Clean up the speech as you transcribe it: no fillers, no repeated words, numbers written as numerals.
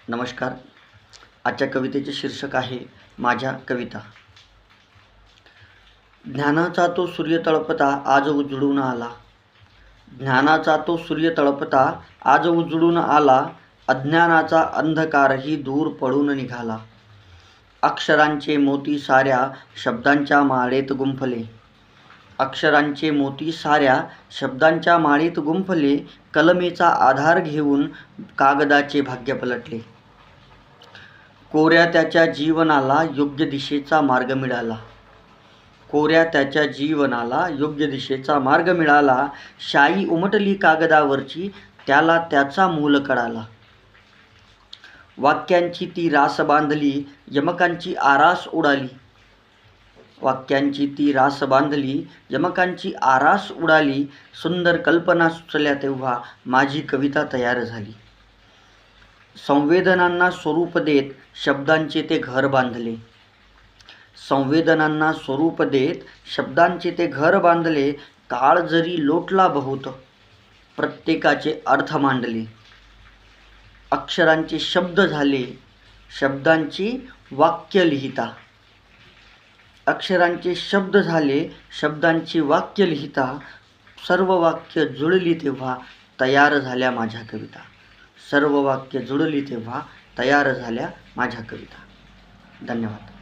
नमस्कार. आजच्या कवितेचे शीर्षक आहे माझ्या कविता. ज्ञानाचा तो सूर्य तळपता आज उजळून आला. ज्ञानाचा तो सूर्य तळपता आज उजळून आला. अज्ञानाचा अंधकारही दूर पळून निघाला. अक्षरांचे मोती साऱ्या शब्दांच्या माळेत गुंफले. अक्षरांचे मोती साऱ्या शब्दांच्या माळेत गुंफले. कलमेचा आधार घेऊन कागदाचे भाग्य पलटले. कोऱ्या त्याच्या जीवनाला योग्य दिशेचा मार्ग मिळाला. कोऱ्या त्याच्या जीवनाला योग्य दिशेचा मार्ग मिळाला. शाई उमटली कागदावरची, त्याला त्याचा मूल कळाला. वाक्यांची ती रास बांधली, यमकांची आरास उडाली. वाक्यांची ती रास बांधली, यमकांची आरास उडाली. सुंदर कल्पना सुचल्या तेव्हा माझी कविता तयार झाली. संवेदनांना स्वरूप देत शब्दांचे ते घर बांधले. संवेदनांना स्वरूप देत शब्दांचे ते घर बांधले. काळ जरी लोटला बहुत, प्रत्येकाचे अर्थ मांडले. अक्षरांचे शब्द झाले, शब्दांची वाक्य लिहिता. अक्षरांचे शब्द झाले, शब्दांची वाक्य लिहिता. सर्व वाक्य जुळली तेव्हा तयार झाल्या माझ्या कविता. सर्व वाक्य जुळली तेव्हा तयार झाल्या माझ्या कविता. धन्यवाद.